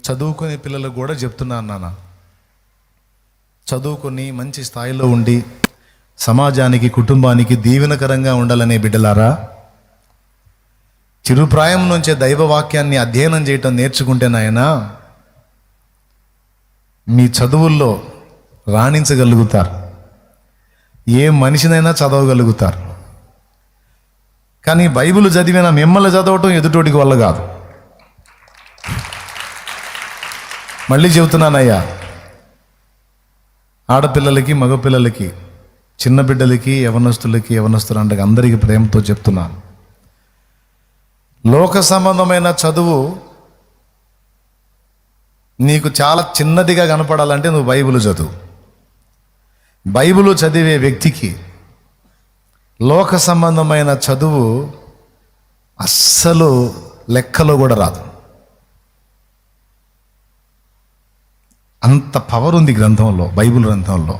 చదువుకునే పిల్లలకు కూడా చెప్తున్నాను నాన్న, చదువుకొని మంచి స్థాయిలో ఉండి సమాజానికి కుటుంబానికి దీవెనకరంగా ఉండాలనే బిడ్డలారా, చిరుప్రాయం నుంచే దైవవాక్యాన్ని అధ్యయనం చేయటం నేర్చుకుంటే నాయనా మీ చదువుల్లో రాణించగలుగుతారు, ఏ మనిషినైనా చదవగలుగుతారు. కానీ బైబిల్ చదివిన మిమ్మల్ని చదవటం ఎదుటోడికి వల్ల కాదు. మళ్ళీ చెబుతున్నానయ్యా, ఆడపిల్లలకి మగపిల్లలకి చిన్న బిడ్డలకి యవనస్తులంటే అందరికీ ప్రేమతో చెప్తున్నాను, లోక సంబంధమైన చదువు నీకు చాలా చిన్నదిగా కనపడాలంటే నువ్వు బైబిల్ చదువు. బైబిల్ చదివే వ్యక్తికి లోక సంబంధమైన చదువు అస్సలు లెక్కలో కూడా రాదు. అంత పవర్ ఉంది గ్రంథంలో, బైబిల్ గ్రంథంలో.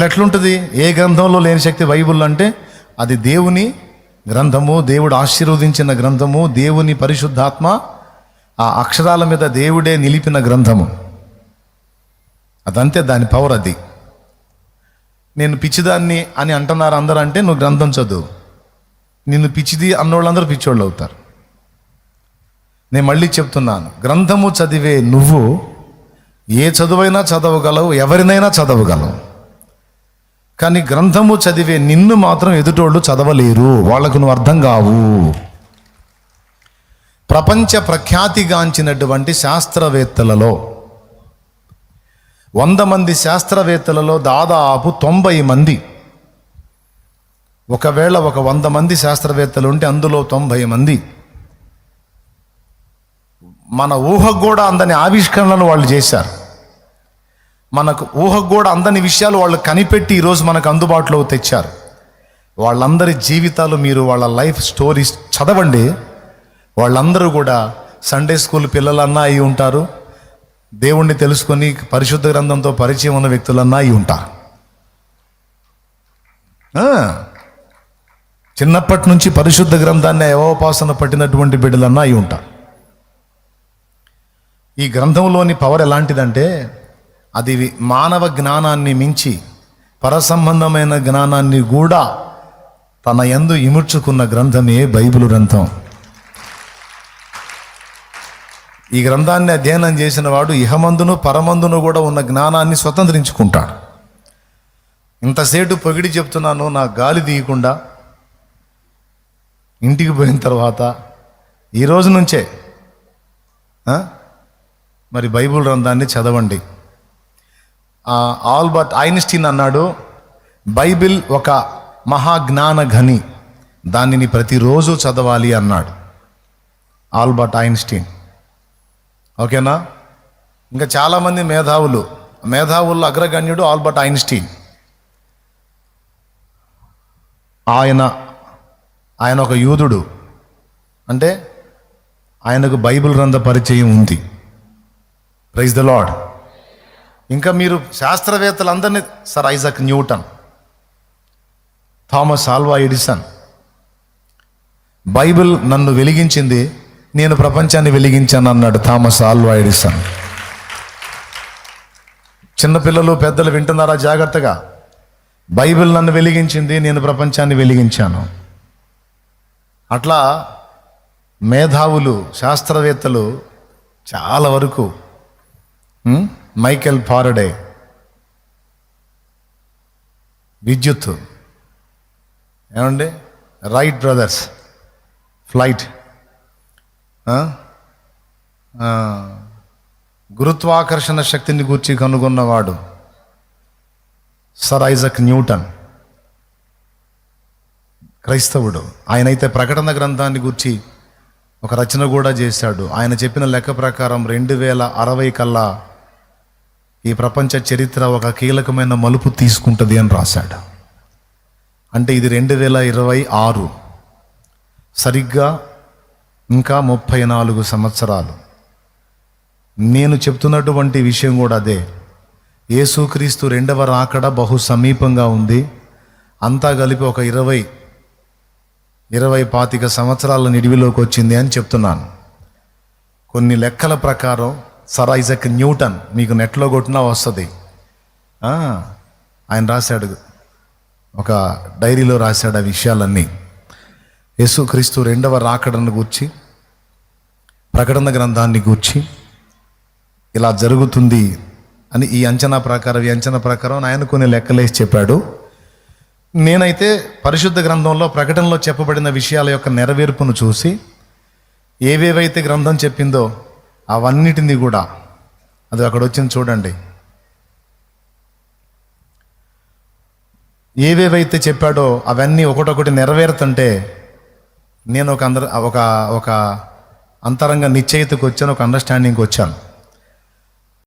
ఎట్లుంటుంది? ఏ గ్రంథంలో లేని శక్తి బైబిల్ అంటే అది దేవుని గ్రంథము, దేవుడు ఆశీర్వదించిన గ్రంథము, దేవుని పరిశుద్ధాత్మ ఆ అక్షరాల మీద దేవుడే నిలిపిన గ్రంథము. అదంతే, దాని పవర్ అది. నేను పిచ్చిదాన్ని అని అంటున్నారు అందరూ అంటే నువ్వు గ్రంథం చదువు. నిన్ను పిచ్చిది అన్నోళ్ళందరూ పిచ్చోళ్ళు అవుతారు. నేను మళ్ళీ చెప్తున్నాను, గ్రంథము చదివే నువ్వు ఏ చదువైనా చదవగలవు, ఎవరినైనా చదవగలవు. కానీ గ్రంథము చదివే నిన్ను మాత్రం ఎదుటోళ్ళు చదవలేరు, వాళ్లకు నువ్వు అర్థం కావు. ప్రపంచ ప్రఖ్యాతిగాంచినటువంటి శాస్త్రవేత్తలలో 100 మంది శాస్త్రవేత్తలలో దాదాపు 90 మంది, ఒకవేళ ఒక 100 మంది శాస్త్రవేత్తలు ఉంటే అందులో 90 మంది మన ఊహకు కూడా అందని ఆవిష్కరణలను వాళ్ళు చేశారు. మనకు ఊహకు కూడా అందని విషయాలు వాళ్ళు కనిపెట్టి ఈరోజు మనకు అందుబాటులో తెచ్చారు. వాళ్ళందరి జీవితాలు మీరు వాళ్ళ లైఫ్ స్టోరీస్ చదవండి. వాళ్ళందరూ కూడా సండే స్కూల్ పిల్లలన్నా అయి ఉంటారు, దేవుణ్ణి తెలుసుకొని పరిశుద్ధ గ్రంథంతో పరిచయం ఉన్న వ్యక్తులన్నా అయి ఉంటారు. చిన్నప్పటి నుంచి పరిశుద్ధ గ్రంథాన్ని అవోపాసన పట్టినటువంటి బిడ్డలన్నా అయి ఉంటారు. ఈ గ్రంథంలోని పవర్ ఎలాంటిదంటే అది మానవ జ్ఞానాన్ని మించి పరసంబంధమైన జ్ఞానాన్ని కూడా తన యందు ఇముడ్చుకున్న గ్రంథమే బైబిల్ గ్రంథం. ఈ గ్రంథాన్ని అధ్యయనం చేసిన వాడు ఇహమందును పరమందును కూడా ఉన్న జ్ఞానాన్ని స్వతంత్రించుకుంటాడు. ఇంతసేపు పొగిడి చెప్తున్నాను, నా గాలి తీయకుండా ఇంటికి పోయిన తర్వాత ఈరోజు నుంచే మరి బైబిల్ గ్రంథాన్ని చదవండి. ఆల్బర్ట్ ఐన్స్టీన్ అన్నాడు, బైబిల్ ఒక మహాజ్ఞాన ఘని, దానిని ప్రతిరోజు చదవాలి అన్నాడు ఆల్బర్ట్ ఐన్స్టీన్. ఓకేనా? ఇంకా చాలామంది మేధావుల్లో అగ్రగణ్యుడు ఆల్బర్ట్ ఐన్స్టీన్. ఆయన ఒక యూదుడు, అంటే ఆయనకు బైబిల్ గ్రంథ పరిచయం ఉంది. Praise the Lord. ఇంకా మీరు శాస్త్రవేత్తలందరినీ, sir Isaac Newton, Thomas Alva Edison, Bible నన్ను వెలిగించింది, నేను ప్రపంచాన్ని వెలిగించాను అన్నాడు థామస్ ఆల్వా ఎడిసన్. చిన్నపిల్లలు పెద్దలు వింటున్నారా జాగ్రత్తగా? బైబిల్ నన్ను వెలిగించింది, నేను ప్రపంచాన్ని వెలిగించాను. అట్లా మేధావులు శాస్త్రవేత్తలు చాలా వరకు, మైకెల్ ఫారడే, విద్యుత్, ఏమండి రైట్ బ్రదర్స్ ఫ్లైట్, గురుత్వాకర్షణ శక్తిని గూర్చి కనుగొన్నవాడు సర్ ఐజాక్ న్యూటన్, క్రైస్తవుడు. ఆయనైతే ప్రకటన గ్రంథాన్ని గూర్చి ఒక రచన కూడా చేశాడు. ఆయన చెప్పిన లెక్క ప్రకారం 2060 కల్లా ఈ ప్రపంచ చరిత్ర ఒక కీలకమైన మలుపు తీసుకుంటుంది అని రాశాడు. అంటే ఇది 2026, సరిగ్గా ఇంకా 34 సంవత్సరాలు. నేను చెప్తున్నటువంటి విషయం కూడా అదే. యేసుక్రీస్తు 2వ రాకడ బహు సమీపంగా ఉంది. అంతా కలిపి ఒక 25 సంవత్సరాల నిడివిలోకి వచ్చింది అని చెప్తున్నాను. కొన్ని లెక్కల ప్రకారం సర్ ఐజక్ న్యూటన్, మీకు నెట్లో కొట్టినా వస్తుంది, ఆయన రాశాడు, ఒక డైరీలో రాశాడు ఆ విషయాలన్నీ. యేసుక్రీస్తు రెండవ రాకడను గూర్చి, ప్రకటన గ్రంథాన్ని గూర్చి ఇలా జరుగుతుంది అని ఈ అంచనా ప్రకారం ఆయన కొన్ని లెక్కలేసి చెప్పాడు. నేనైతే పరిశుద్ధ గ్రంథంలో ప్రకటనలో చెప్పబడిన విషయాల యొక్క నెరవేర్పును చూసి ఏవేవైతే గ్రంథం చెప్పిందో అవన్నిటినీ కూడా, అది అక్కడ వచ్చింది చూడండి, ఏవేవైతే చెప్పాడో అవన్నీ ఒకటొకటి నెరవేరుతుంటే నేను ఒక అంతరంగ నిశ్చయితకు వచ్చాను, ఒక అండర్స్టాండింగ్కి వచ్చాను.